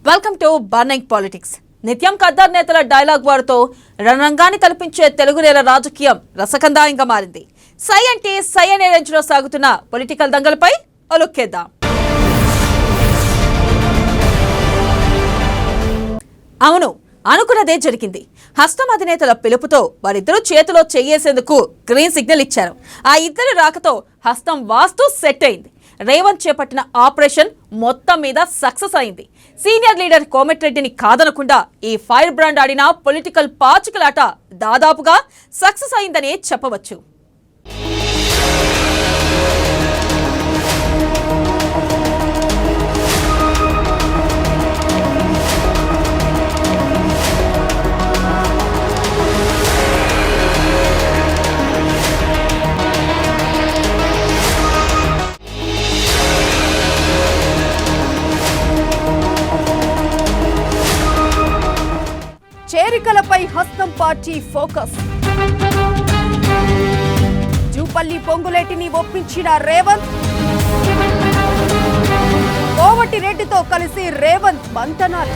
Welcome to burning politics. నిత్యం కద్దర్ నేతల dialogue వాడుతో రణరంగాన్ని తలపించే తెలుగు నేల రాజకీయం రసకందాయంగా మారింది. సై అంటే సై అనే రేంజ్లో సాగుతున్న పొలిటికల్ దంగలపై ఒలుక్కేద్దాం. అవును, అనుకున్నదే జరిగింది. హస్తం అధినేతల పిలుపుతో వారిద్దరూ చేతిలో చెయ్యేసేందుకు గ్రీన్ సిగ్నల్ ఇచ్చారు. ఆ ఇద్దరు రాకతో హస్తం వాస్తు సెట్ అయింది. రేవంత్ చేపట్టిన ఆపరేషన్ మొత్తం మీద సక్సెస్ అయింది. సీనియర్ లీడర్ కోమటిరెడ్డిని కాదనకుండా ఈ ఫైర్ బ్రాండ్ ఆడిన పొలిటికల్ పాచికలాట దాదాపుగా సక్సెస్ అయిందనే చెప్పవచ్చు. చేరికలపై హస్తం పార్టీ ఫోకస్. జూపల్లి పొంగులేటిని ఒప్పించిన రేవంత్, కోమటిరెడ్డితో కలిసి రేవంత్ మంతనాలు.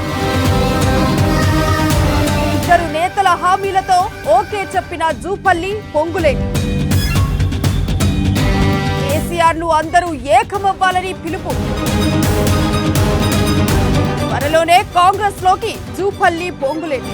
ఇద్దరు నేతల హామీలతో ఓకే చెప్పిన జూపల్లి పొంగులేటి. కేసీఆర్ ను అందరూ ఏకమవ్వాలని పిలుపు. త్వరలోనే కాంగ్రెస్ లోకి జూపల్లి పొంగులేటి.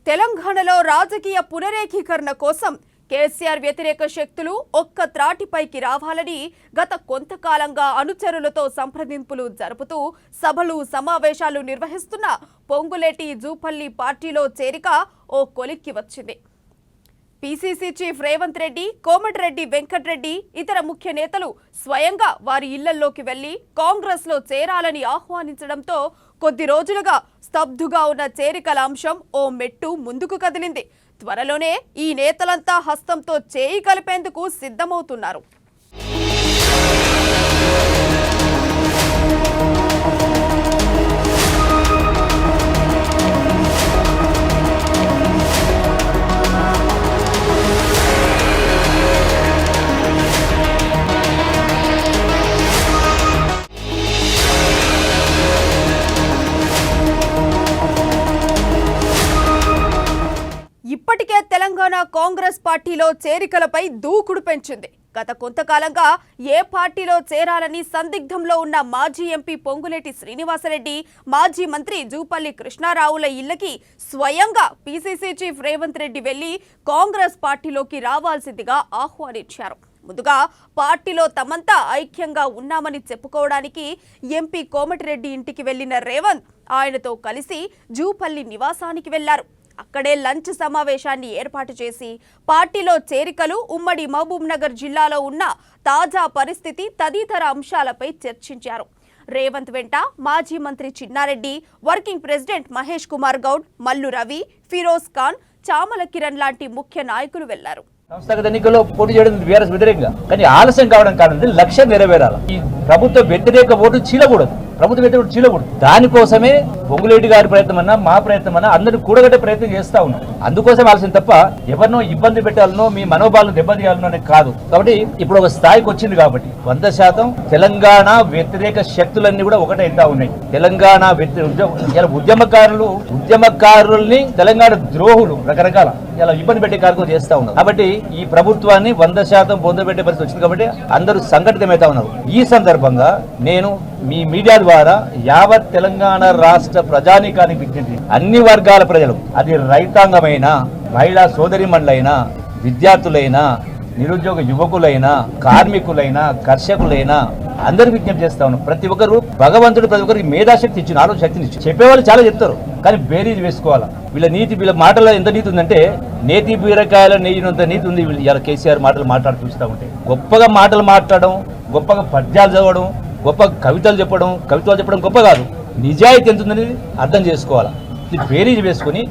తెలంగాణలో రాజకీయ పునరేకీకరణ కోసం కేసీఆర్ వ్యతిరేక శక్తులు ఒక్క త్రాటిపైకి రావాలని గత కొంతకాలంగా అనుచరులతో సంప్రదింపులు జరుపుతూ సభలు సమావేశాలు నిర్వహిస్తున్న పొంగులేటి జూపల్లి పార్టీలో చేరిక ఓ కొలిక్కి వచ్చింది. పీసీసీ చీఫ్ రేవంత్ రెడ్డి, కోమటిరెడ్డి వెంకటరెడ్డి, ఇతర ముఖ్య నేతలు స్వయంగా వారి ఇళ్లల్లోకి వెళ్లి కాంగ్రెస్ లో చేరాలని ఆహ్వానించడంతో కొద్ది రోజులుగా స్తబ్దుగా ఉన్న చేరికల అంశం ఓ మెట్టు ముందుకు కదిలింది. త్వరలోనే ఈ నేతలంతా హస్తంతో చేయి కలిపేందుకు సిద్ధమవుతున్నారు. ఇప్పటికే తెలంగాణ కాంగ్రెస్ పార్టీలో చేరికలపై దూకుడు పెంచింది. గత కొంతకాలంగా ఏ పార్టీలో చేరాలని సందిగ్ధంలో ఉన్న మాజీ ఎంపీ పొంగులేటి శ్రీనివాసరెడ్డి, మాజీ మంత్రి జూపల్లి కృష్ణారావుల ఇళ్లకి స్వయంగా పీసీసీ చీఫ్ రేవంత్ రెడ్డి వెళ్లి కాంగ్రెస్ పార్టీలోకి రావాల్సిందిగా ఆహ్వానించారు. ముందుగా పార్టీలో తమంతా ఐక్యంగా ఉన్నామని చెప్పుకోవడానికి ఎంపీ కోమటిరెడ్డి ఇంటికి వెళ్లిన రేవంత్ ఆయనతో కలిసి జూపల్లి నివాసానికి వెళ్లారు. అక్కడే లంచ్ సమావేశాన్ని ఏర్పాటు చేసి పార్టీలో చేరికలు, ఉమ్మడి మహబూబ్ నగర్ జిల్లాలో ఉన్న తాజా పరిస్థితి తదితర అంశాలపై చర్చించారు. రేవంత్ వెంట మాజీ మంత్రి చిన్నారెడ్డి, వర్కింగ్ ప్రెసిడెంట్ మహేష్ కుమార్ గౌడ్, మల్లు రవి, ఫిరోజ్ ఖాన్, చామల కిరణ్ లాంటి ముఖ్య నాయకులు వెళ్లారు. సంస్థాగత ఎన్నికల్లో పోటీ చేయడం బీఆర్ఎస్ వ్యతిరేకంగా, కానీ ఆలస్యం కావడం కారణం లక్ష్యం నెరవేరాలి. ఈ ప్రభుత్వ వ్యతిరేక ఓటు చీలకూడదు, ప్రభుత్వ వ్యతిరేక చీలకూడదు. దానికోసమే పొంగులేటి గారి ప్రయత్నం అన్నా మా ప్రయత్నం అన్నా అందరినీ కూడగట్టే ప్రయత్నం చేస్తా ఉన్నాం. అందుకోసం ఆలస్యం తప్ప ఎవరినో ఇబ్బంది పెట్టాలనో మీ మనోభావాలను దెబ్బతీయాలనో అనేది కాదు. కాబట్టి ఇప్పుడు ఒక స్థాయికి వచ్చింది కాబట్టి 100% తెలంగాణ వ్యతిరేక శక్తులన్నీ కూడా ఒకటైతా ఉన్నాయి. తెలంగాణ ఉద్యమకారుల్ని తెలంగాణ ద్రోహులు రకరకాల ఇలా ఇబ్బంది పెట్టే కార్యక్రమం చేస్తా ఉన్నారు. కాబట్టి ఈ ప్రభుత్వాన్ని 100% పొందబెట్టే పరిస్థితి వచ్చింది కాబట్టి అందరూ సంఘటితమవుతా ఉన్నారు. ఈ సందర్భంగా నేను మీ మీడియా ద్వారా యావత్ తెలంగాణ రాష్ట్ర ప్రజానీకానికి విజ్ఞప్తి, అన్ని వర్గాల ప్రజలు, అది రైతాంగమైనా, మహిళా సోదరిమణులైనా, విద్యార్థులైనా, నిరుద్యోగ యువకులైనా, కార్మికులైనా, కర్షకులైనా అందరికి విజ్ఞప్తి చేస్తా ఉన్నాం. ప్రతి ఒక్కరు భగవంతుడు ప్రతి ఒక్కరికి మేధాశక్తి ఇచ్చిన, ఆలోచన శక్తిని ఇచ్చి చెప్పేవాళ్ళు చాలా చెప్తారు, కానీ బేరీజ్ వేసుకోవాలా. వీళ్ళ మాటలో ఎంత నీతి ఉందంటే నేతి బీరకాయల నెయ్యినంత నీతి ఉంది. ఇలా కేసీఆర్ మాటలు మాట్లాడి చూస్తూ ఉంటే గొప్పగా మాటలు మాట్లాడడం, గొప్పగా పద్యాలు చదవడం, గొప్ప కవితలు చెప్పడం గొప్ప కాదు. నిజాయితీ ఎంత ఉందనేది అర్థం చేసుకోవాలా. ఇది బేరీజ్ వేసుకుని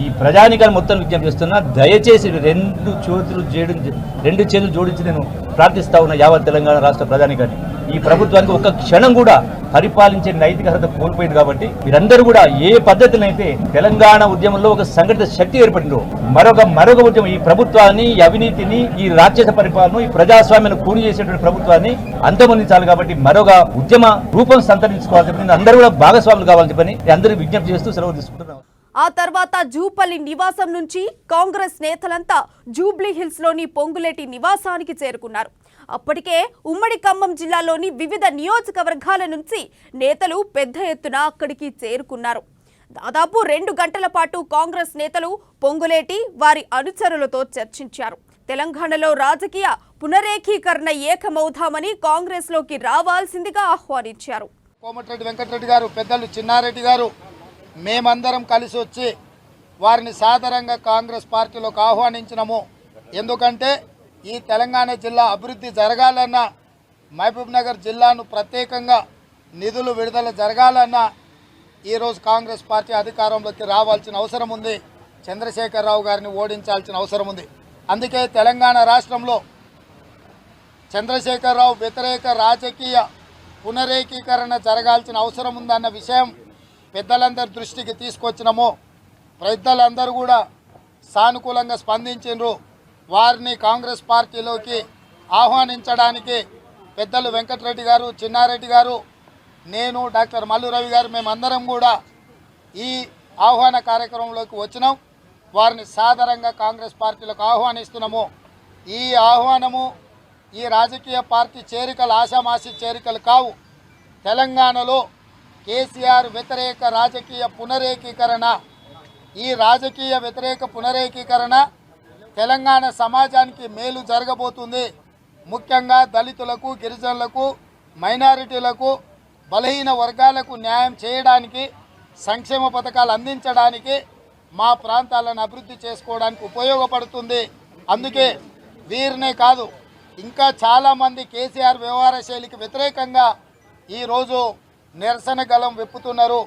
ఈ ప్రజానికాన్ని మొత్తం విజ్ఞప్తి చేస్తున్నా, దయచేసి రెండు చేతులు జోడించి నేను ప్రార్థిస్తా ఉన్న యావత్ తెలంగాణ రాష్ట్ర ప్రజానికాన్ని. ఈ ప్రభుత్వానికి ఒక్క క్షణం కూడా పరిపాలించే నైతికత కోల్పోయింది కాబట్టి మీరందరూ కూడా ఏ పద్ధతినైతే తెలంగాణ ఉద్యమంలో ఒక సంఘటిత శక్తి ఏర్పడిందో మరొక ఉద్యమం ఈ ప్రభుత్వాన్ని, ఈ అవినీతిని, ఈ రాక్షస పరిపాలన, ఈ ప్రజాస్వామ్యాన్ని కూని చేసేటువంటి ప్రభుత్వాన్ని అంతమొందించాలి. కాబట్టి మరొక ఉద్యమ రూపం సంతరించుకోవాలని చెప్పి అందరూ కూడా భాగస్వాములు కావాలని చెప్పని అందరూ విజ్ఞప్తి చేస్తూ సెలవు తీసుకుంటున్నాం. ఆ తర్వాత జూపల్లి నివాసం నుంచి కాంగ్రెస్ నేతలంతా జూబ్లీ హిల్స్ లోని పొంగులేటి నివాసానికి చేరుకున్నారు. అప్పటికే ఉమ్మడి ఖమ్మం జిల్లాలోని వివిధ నియోజకవర్గాల నుంచి నేతలు పెద్ద ఎత్తున అక్కడికి చేరుకున్నారు. దాదాపు 2 గంటల పాటు కాంగ్రెస్ నేతలు పొంగులేటి వారి అనుచరులతో చర్చించారు. తెలంగాణలో రాజకీయ పునరేకీకరణ ఏకమవుతామని కాంగ్రెస్ లోకి రావాల్సిందిగా ఆహ్వానించారు. కోమటిరెడ్డి వెంకటరెడ్డి గారు, పెద్దలు చిన్నారెడ్డి గారు, మేమందరం కలిసి వచ్చి వారిని సాదరంగా కాంగ్రెస్ పార్టీలోకి ఆహ్వానించినాము. ఎందుకంటే ఈ తెలంగాణ జిల్లా అభివృద్ధి జరగాలన్నా, మహబూబ్ నగర్ జిల్లాను ప్రత్యేకంగా నిధులు విడుదల జరగాలన్నా ఈరోజు కాంగ్రెస్ పార్టీ అధికారంలోకి రావాల్సిన అవసరం ఉంది. చంద్రశేఖరరావు గారిని ఓడించాల్సిన అవసరం ఉంది. అందుకే తెలంగాణ రాష్ట్రంలో చంద్రశేఖరరావు వ్యతిరేక రాజకీయ పునరేకీకరణ జరగాల్సిన అవసరం ఉందన్న విషయం పెద్దలందరి దృష్టికి తీసుకొచ్చినాము. పెద్దలందరూ కూడా సానుకూలంగా స్పందించారు. వారిని కాంగ్రెస్ పార్టీలోకి ఆహ్వానించడానికి పెద్దలు వెంకటరెడ్డి గారు, చిన్నారెడ్డి గారు, నేను, డాక్టర్ మల్లు రవి గారు మేమందరం కూడా ఈ ఆహ్వాన కార్యక్రమంలోకి వచ్చినాం. వారిని సాదరంగా కాంగ్రెస్ పార్టీలకు ఆహ్వానిస్తున్నాము. ఈ ఆహ్వానము ఈ రాజకీయ పార్టీ చేరికలు ఆషామాషి చేరికలు కావు. తెలంగాణలో కేసీఆర్ వ్యతిరేక రాజకీయ పునరేకీకరణ, ఈ రాజకీయ వ్యతిరేక పునరేకీకరణ తెలంగాణ సమాజానికి మేలు జరగబోతుంది. ముఖ్యంగా దళితులకు, గిరిజనులకు, మైనారిటీలకు, బలహీన వర్గాలకు న్యాయం చేయడానికి, సంక్షేమ పథకాలు అందించడానికి, మా ప్రాంతాలను అభివృద్ధి చేసుకోవడానికి ఉపయోగపడుతుంది. అందుకే వీరినే కాదు ఇంకా చాలామంది కేసీఆర్ వ్యవహార శైలికి వ్యతిరేకంగా ఈరోజు నిరసన గలం విప్పుతున్నారు.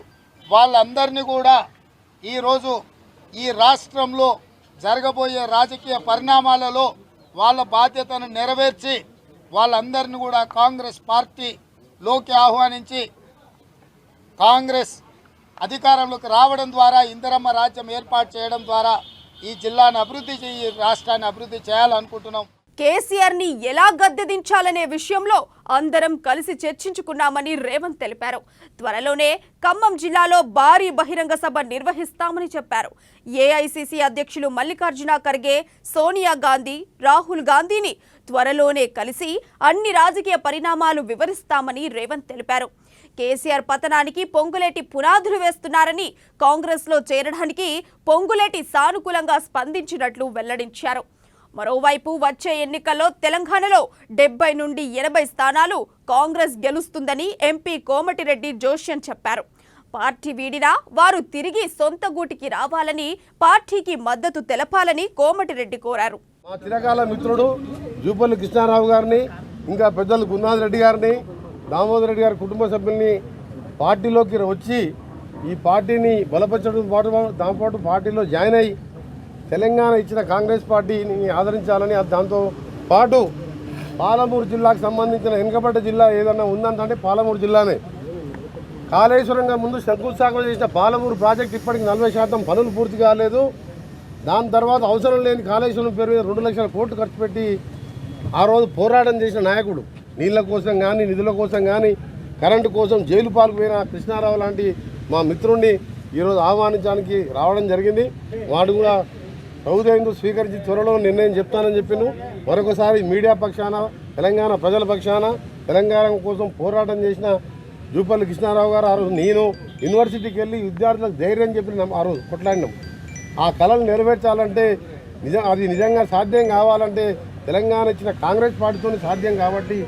వాళ్ళందరినీ కూడా ఈరోజు ఈ రాష్ట్రంలో జరగబోయే రాజకీయ పరిణామాలలో వాళ్ళ బాధ్యతను నెరవేర్చి వాళ్ళందరినీ కూడా కాంగ్రెస్ పార్టీలోకి ఆహ్వానించి కాంగ్రెస్ అధికారంలోకి రావడం ద్వారా, ఇందిరమ్మ రాజ్యం ఏర్పాటు చేయడం ద్వారా ఈ జిల్లాను అభివృద్ధి ఈ రాష్ట్రాన్ని అభివృద్ధి చేయాలనుకుంటున్నాం. కేసీఆర్ ని ఎలా గద్దెదించాలనే విషయంలో అందరం కలిసి చర్చించుకున్నామని రేవంత్ తెలిపారు. త్వరలోనే ఖమ్మం జిల్లాలో భారీ బహిరంగ సభ నిర్వహిస్తామని చెప్పారు. ఏఐసీసీ అధ్యక్షులు మల్లికార్జున ఖర్గే, సోనియా గాంధీ, రాహుల్ గాంధీని త్వరలోనే కలిసి అన్ని రాజకీయ పరిణామాలు వివరిస్తామని రేవంత్ తెలిపారు. కేసీఆర్ పతనానికి పొంగులేటి పునాదులు వేస్తున్నారని, కాంగ్రెస్లో చేరడానికి పొంగులేటి సానుకూలంగా స్పందించినట్లు వెల్లడించారు. మరోవైపు వచ్చే ఎన్నికల్లో తెలంగాణలో 70 నుండి 80 స్థానాలు కాంగ్రెస్ గెలుస్తుందని ఎంపీ కోమటిరెడ్డి జోష్యం చెప్పారు. పార్టీ వీడినా వారు తిరిగి సొంత గూటికి రావాలని, పార్టీకి మద్దతు తెలపాలని కోమటిరెడ్డి కోరారు. మా చిరకాల మిత్రుడు జూపల్లి కృష్ణారావు గారిని, ఇంకా పెద్దలు గురునాథ్ రెడ్డి గారిని, దామోదర్ రెడ్డి గారి కుటుంబ సభ్యుల్ని పార్టీలోకి వచ్చి ఈ పార్టీని బలపరచడం దాంతో పార్టీలో జాయిన్ అయ్యి తెలంగాణ ఇచ్చిన కాంగ్రెస్ పార్టీని ఆదరించాలని, దాంతో పాటు పాలమూరు జిల్లాకు సంబంధించిన వెనుకబడ్డ జిల్లా ఏదన్నా ఉందంటే పాలమూరు జిల్లానే. కాళేశ్వరంగా ముందు శంకుస్థాపన చేసిన పాలమూరు ప్రాజెక్టు ఇప్పటికి 40% పనులు పూర్తి కాలేదు. దాని తర్వాత అవసరం లేని కాళేశ్వరం పేరు మీద 2 లక్షల కోట్లు ఖర్చు పెట్టి ఆ రోజు పోరాటం చేసిన నాయకుడు, నీళ్ల కోసం కానీ, నిధుల కోసం కానీ, కరెంటు కోసం జైలు పాల్పోయిన కృష్ణారావు లాంటి మా మిత్రుడిని ఈరోజు ఆహ్వానించడానికి రావడం జరిగింది. వాడు కూడా ప్రభుత్వం స్వీకరించి త్వరలో నిర్ణయం చెప్తానని చెప్పిండు. మరొకసారి మీడియా పక్షాన, తెలంగాణ ప్రజల పక్షాన, తెలంగాణ కోసం పోరాటం చేసిన జూపల్లి కృష్ణారావు గారు ఆ రోజు నేను యూనివర్సిటీకి వెళ్ళి విద్యార్థులకు ధైర్యం చెప్పి ఆ రోజు కొట్లాడినాం. ఆ కళలు నెరవేర్చాలంటే అది నిజంగా సాధ్యం కావాలంటే తెలంగాణ ఇచ్చిన కాంగ్రెస్ పార్టీతో సాధ్యం కాబట్టి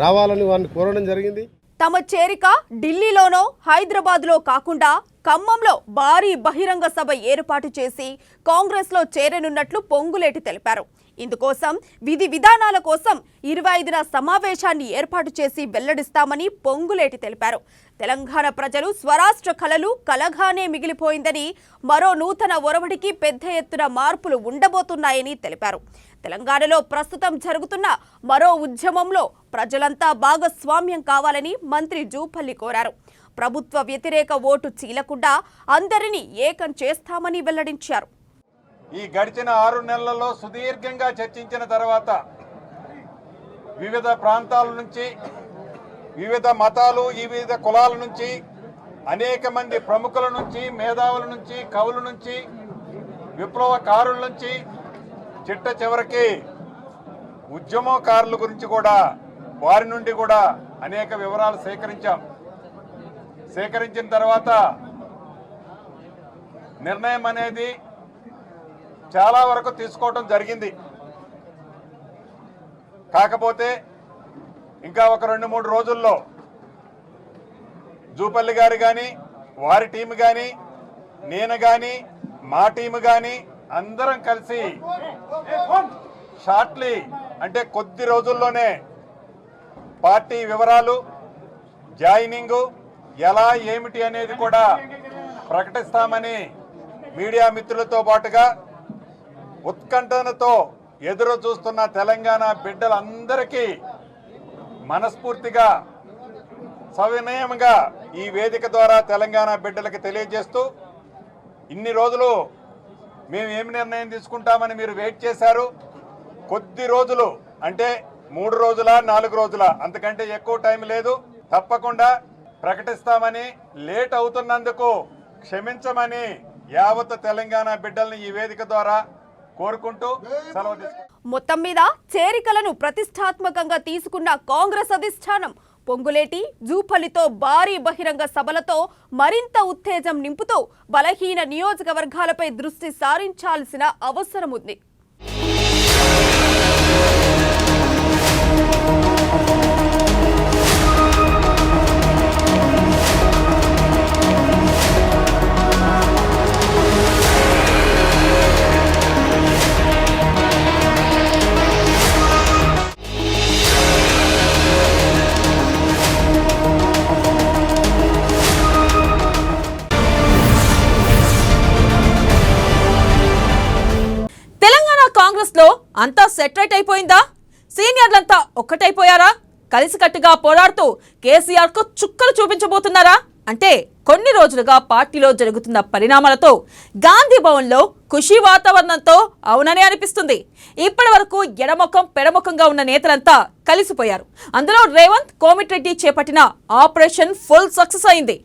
రావాలని వారిని కోరడం జరిగింది. తమ చేరిక ఢిల్లీలోనో హైదరాబాద్లో కాకుండా ఖమ్మంలో భారీ బహిరంగ సభ ఏర్పాటు చేసి కాంగ్రెస్లో చేరనున్నట్లు పొంగులేటి తెలిపారు. ఇందుకోసం విధి విధానాల కోసం 25న సమావేశాన్ని ఏర్పాటు చేసి వెల్లడిస్తామని పొంగులేటి తెలిపారు. తెలంగాణ ప్రజలు స్వరాష్ట్ర కలలు కలగానే మిగిలిపోయిందని, మరో నూతన ఒరవడికి పెద్ద ఎత్తున మార్పులు ఉండబోతున్నాయని తెలిపారు. తెలంగాణలో ప్రస్తుతం జరుగుతున్న మరో ఉద్యమంలో ప్రజలంతా భాగస్వామ్యం కావాలని మంత్రి జూపల్లి కోరారు. ప్రభుత్వ వ్యతిరేక ఓటు చీలకుండా అందరినీ ఏకం చేస్తామని వెల్లడించారు. ఈ గడిచిన 6 నెలలలో సుదీర్ఘంగా చర్చించిన తర్వాత వివిధ ప్రాంతాల నుంచి, వివిధ మతాలు, వివిధ కులాల నుంచి, అనేక మంది ప్రముఖుల నుంచి, మేధావుల నుంచి, కవుల నుంచి, విప్లవకారుల నుంచి, చిట్ట చివరికి ఉద్యమకారుల గురించి కూడా, వారి నుండి కూడా అనేక వివరాలు సేకరించిన తర్వాత నిర్ణయం అనేది చాలా వరకు తీసుకోవడం జరిగింది. కాకపోతే ఇంకా ఒక 2-3 రోజుల్లో జూపల్లి గారు కానీ, వారి టీం కానీ, నేను కానీ, మా టీం కానీ అందరం కలిసి షార్ట్లీ అంటే కొద్ది రోజుల్లోనే పార్టీ వివరాలు, జాయినింగు ఎలా ఏమిటి అనేది కూడా ప్రకటిస్తామని మీడియా మిత్రులతో పాటుగా ఉత్కంఠనతో ఎదురు చూస్తున్న తెలంగాణ బిడ్డలందరికీ మనస్ఫూర్తిగా సవినయంగా ఈ వేదిక ద్వారా తెలంగాణ బిడ్డలకి తెలియజేస్తూ, ఇన్ని రోజులు మేము ఏమి నిర్ణయం తీసుకుంటామని మీరు వెయిట్ చేశారు. కొద్ది రోజులు అంటే 3 రోజుల 4 రోజుల అంతకంటే ఎక్కువ టైం లేదు. తప్పకుండా ప్రకటిస్తామని, లేట్ అవుతున్నందుకు క్షమించమని యావత్ తెలంగాణ బిడ్డల్ని ఈ వేదిక ద్వారా కోరుకుంటూ సెలవు తీసుకుంటాం. మొత్తం మీద చేరికలను ప్రతిష్టాత్మకంగా తీసుకున్న కాంగ్రెస్ అధిష్టానం పొంగులేటి, జూపల్లితో భారీ బహిరంగ సభలతో మరింత ఉత్తేజం నింపుతూ బలహీన నియోజకవర్గాలపై దృష్టి సారించాల్సిన అవసరం ఉంది. అంతా సెటరేట్ అయిపోయిందా? సీనియర్లంతా ఒక్కటైపోయారా? కలిసికట్టుగా పోరాడుతూ కేసీఆర్ కు చుక్కలు చూపించబోతున్నారా? అంటే కొన్ని రోజులుగా పార్టీలో జరుగుతున్న పరిణామాలతో గాంధీ భవన్ లో ఖుషీ వాతావరణంతో అవుననే అనిపిస్తుంది. ఇప్పటి వరకు ఎడముఖం పెడముఖంగా ఉన్న నేతలంతా కలిసిపోయారు. అందులో రేవంత్, కోమటిరెడ్డి చేపట్టిన ఆపరేషన్ ఫుల్ సక్సెస్ అయింది.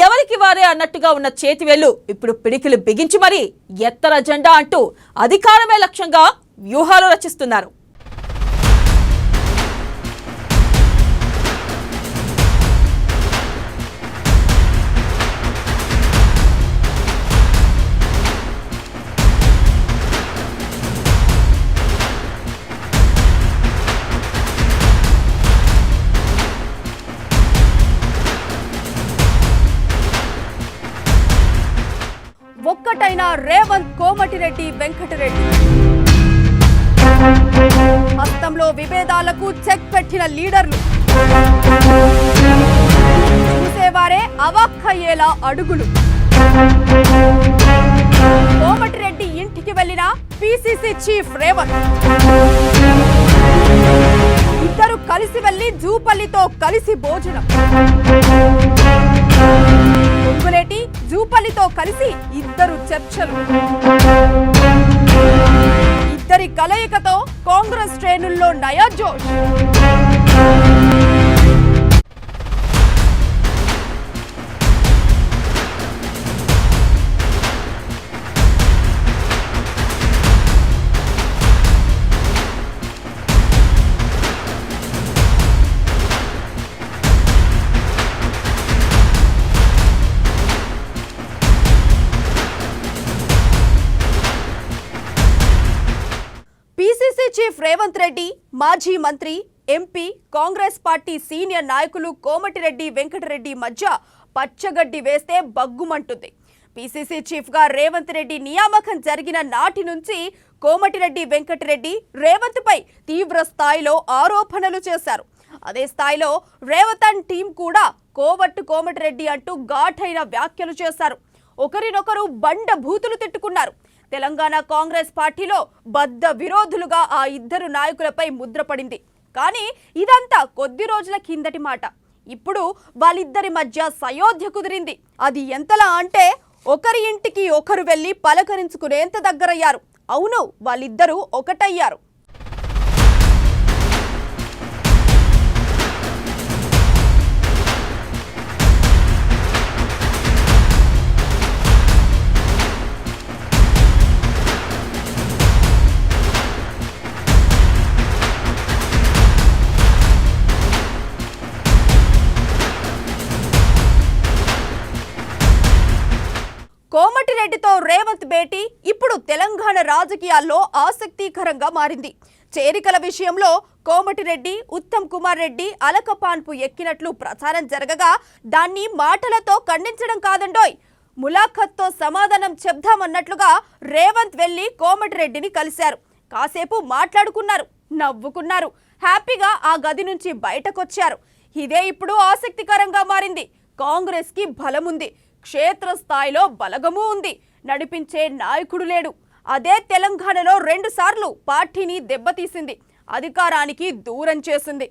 ఎవరికి వారే అన్నట్టుగా ఉన్న చేతివేళ్లు ఇప్పుడు పిడికిలు బిగించి మరీ ఎత్తర జెండా అంటూ అధికారమే లక్ష్యంగా వ్యూహాలు రచిస్తున్నారు. ఒక్కటైన రేవంత్, కోమటిరెడ్డి, వెంకటరెడ్డి హస్తంలో విభేదాలకు చెక్ పెట్టిన లీడర్లు, చూసేవారే అవాక్కయ్యేలా అడుగులు. కోమటిరెడ్డి ఇంటికి వెళ్లిన పిసిసి చీఫ్ రేవంత్, ఇద్దరు కలిసి వెళ్లి జూపల్లితో కలిసి భోజనం. పొంగులేటి, జూపల్లితో కలిసి ఇద్దరు చర్చలు. ఇద్దరి కలయికతో కాంగ్రెస్ శ్రేణుల్లో నయా జోష్. పిసిసి చీఫ్ రేవంత్ రెడ్డి, మాజీ మంత్రి, ఎంపీ, కాంగ్రెస్ పార్టీ సీనియర్ నాయకులు కోమటిరెడ్డి, వెంకటరెడ్డి మధ్య పచ్చగడ్డి వేస్తే బగ్గుమంటుంది. పిసిసి చీఫ్ గా రేవంత్ రెడ్డి నియామకం జరిగిన నాటి నుంచి కోమటిరెడ్డి వెంకటరెడ్డి రేవంత్ పై తీవ్ర స్థాయిలో ఆరోపణలు చేశారు. అదే స్థాయిలో రేవంత్ అండ్ టీం కూడా కోమటిరెడ్డి అంటూ ఘాటైన వ్యాఖ్యలు చేశారు. ఒకరినొకరు బండ బూతులు తిట్టుకున్నారు. తెలంగాణ కాంగ్రెస్ పార్టీలో బద్ద విరోధులుగా ఆ ఇద్దరు నాయకులపై ముద్రపడింది. కానీ ఇదంతా కొద్ది రోజుల కిందటి మాట. ఇప్పుడు వాళ్ళిద్దరి మధ్య సయోధ్య కుదిరింది. అది ఎంతలా అంటే ఒకరి ఇంటికి ఒకరు వెళ్లి పలకరించుకునేంత దగ్గరయ్యారు. అవును, వాళ్ళిద్దరూ ఒకటయ్యారు. కోమటిరెడ్డితో రేవంత్ భేటీ ఇప్పుడు తెలంగాణ రాజకీయాల్లో ఆసక్తికరంగా మారింది. చేరికల విషయంలో కోమటిరెడ్డి, ఉత్తమ్ కుమార్ రెడ్డి అలకపాన్పు ఎక్కినట్లు ప్రచారం జరగగా దాన్ని మాటలతో ఖండించడం కాదండోయ్, ములాఖత్తో సమాధానం చెప్దామన్నట్లుగా రేవంత్ వెళ్లి కోమటిరెడ్డిని కలిశారు. కాసేపు మాట్లాడుకున్నారు, నవ్వుకున్నారు, హ్యాపీగా ఆ గది నుంచి బయటకొచ్చారు. ఇదే ఇప్పుడు ఆసక్తికరంగా మారింది. కాంగ్రెస్ కి బలముంది, క్షేత్రస్థాయిలో బలగమూ ఉంది, నడిపించే నాయకుడు లేడు. అదే తెలంగాణలో 2 సార్లు పార్టీని దెబ్బతీసింది, అధికారానికి దూరం చేసింది.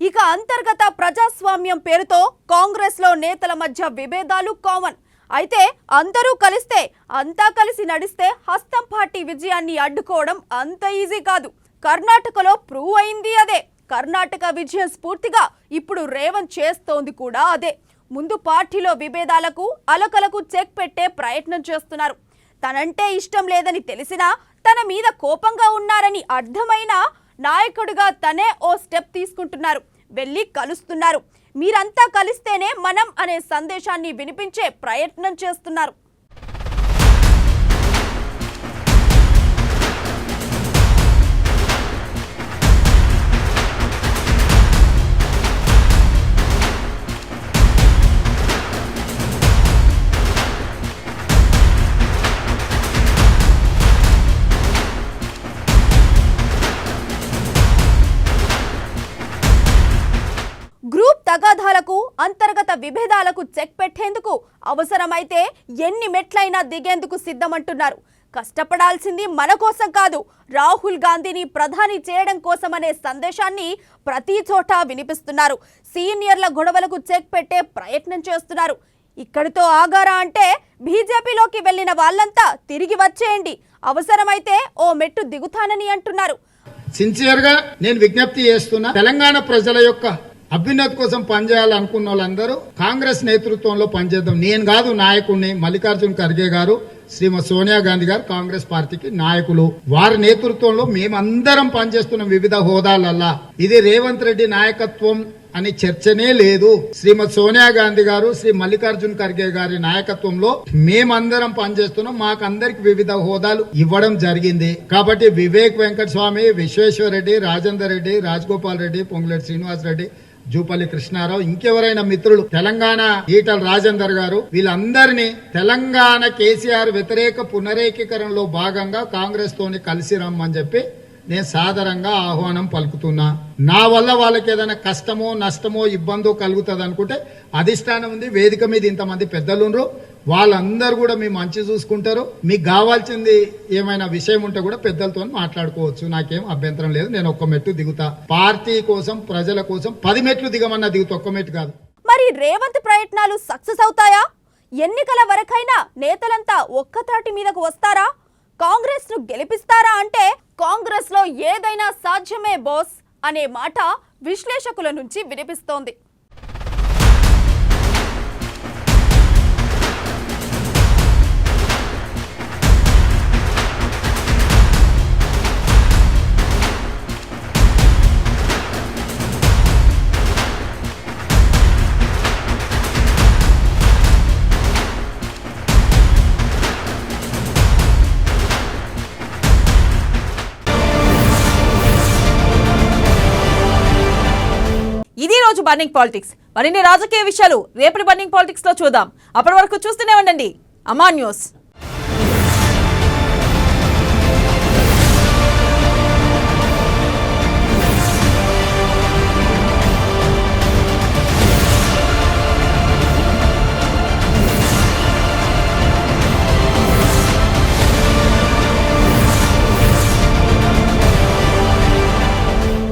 ఇక అంతర్గత ప్రజాస్వామ్యం పేరుతో కాంగ్రెస్ లో నేతల మధ్య విభేదాలు కామన్. అయితే అందరూ కలిస్తే, అంతా కలిసి నడిస్తే హస్తం పార్టీ విజయాన్ని అడ్డుకోవడం అంత ఈజీ కాదు. కర్ణాటకలో ప్రూవ్ అయింది అదే. కర్ణాటక విజయం స్ఫూర్తిగా ఇప్పుడు రేవంత్ చేస్తోంది కూడా అదే. ముందు పార్టీలో విభేదాలకు, అలకలకు చెక్ పెట్టే ప్రయత్నం చేస్తున్నారు. తనంటే ఇష్టం లేదని తెలిసినా, తన మీద కోపంగా ఉన్నారని అర్థమైనా నాయకుడిగా తనే ఓ స్టెప్ తీసుకుంటున్నారు, వెళ్ళి కలుస్తున్నారు. మీరంతా కలిస్తేనే మనం అనే సందేశాన్ని వినిపించే ప్రయత్నం చేస్తున్నారు. గ్రూప్ తగాదాలకు, అంతర్గత విభేదాలకు చెక్ పెట్టేందుకు అవసరమైతే ఎన్ని మెట్లైనా దిగేందుకు సిద్ధమంటున్నారు. కష్టపడాల్సింది మన కోసం కాదు, రాహుల్ గాంధీని ప్రధాని చేయడం కోసమనే సందేశాన్ని ప్రతి చోట వినిపిస్తున్నారు. సీనియర్ల గొడవలకు చెక్ పెట్టే ప్రయత్నం చేస్తున్నారు. ఇక్కడితో ఆగారా అంటే బీజేపీలోకి వెళ్లిన వాళ్ళంతా తిరిగి వచ్చేయండి, అవసరమైతే ఓ మెట్టు దిగుతానని అంటున్నారు. సిన్సియర్ గా నేను విజ్ఞప్తి చేస్తున్నా, తెలంగాణ ప్రజల యొక్క అభ్యున్నతి కోసం పనిచేయాలనుకున్న వాళ్ళందరూ కాంగ్రెస్ నేతృత్వంలో పనిచేద్దాం. నేను కాదు నాయకుడిని, మల్లికార్జున్ ఖర్గే గారు, శ్రీమతి సోనియా గాంధీ గారు కాంగ్రెస్ పార్టీకి నాయకులు. వారి నేతృత్వంలో మేమందరం పనిచేస్తున్న వివిధ హోదాలల్లా ఇది రేవంత్ రెడ్డి నాయకత్వం అని చర్చనే లేదు. శ్రీమతి సోనియా గాంధీ గారు, శ్రీ మల్లికార్జున్ ఖర్గే గారి నాయకత్వంలో మేమందరం పనిచేస్తున్నాం. మాకందరికి వివిధ హోదాలు ఇవ్వడం జరిగింది. కాబట్టి వివేక్ వెంకటస్వామి, విశ్వేశ్వర్ రెడ్డి, రాజేందర్ రెడ్డి, రాజగోపాల్ రెడ్డి, పొంగులేటి శ్రీనివాస్ రెడ్డి, జూపల్లి కృష్ణారావు, ఇంకెవరైనా మిత్రులు, తెలంగాణ ఈటల రాజేందర్ గారు, వీళ్ళందరినీ తెలంగాణ కేసీఆర్ వ్యతిరేక పునరేకీకరణలో భాగంగా కాంగ్రెస్ తోని కలిసి రమ్మని చెప్పి నేను సాదరంగా ఆహ్వానం పలుకుతున్నా. నా వల్ల వాళ్ళకి ఏదైనా కష్టమో, నష్టమో, ఇబ్బందో కలుగుతుంది అనుకుంటే అధిష్టానం ఉంది, వేదిక మీద ఇంతమంది పెద్దలుండ్రు, వాళ్ళందరూ కూడా మీ మంచి చూసుకుంటారు. మీకు కావాల్సింది ఏమైనా విషయం ఉంటే కూడా పెద్దలతో మాట్లాడుకోవచ్చు, నాకేం అభ్యంతరం లేదు. నేను ఒక్క మెట్టు దిగుతా, పార్టీ కోసం, ప్రజల కోసం 10 మెట్లు దిగమన్నా దిగుతా, ఒక్క మెట్టు కాదు. మరి రేవంత్ ప్రయత్నాలు సక్సెస్ అవుతాయా? ఎన్నికల వరకైనా నేతలంతా ఒక్కతాటి మీదకు వస్తారా? కాంగ్రెస్ ను గెలిపిస్తారా అంటే కాంగ్రెస్ లో ఏదైనా సాధ్యమే బాస్ అనే మాట విశ్లేషకుల నుంచి వినిపిస్తోంది. ఈరోజు బర్నింగ్ పాలిటిక్స్. మరిన్ని రాజకీయ విషయాలు రేపటి బర్నింగ్ పాలిటిక్స్ లో చూద్దాం. అప్పటి వరకు చూస్తూనే ఉండండి అమా న్యూస్.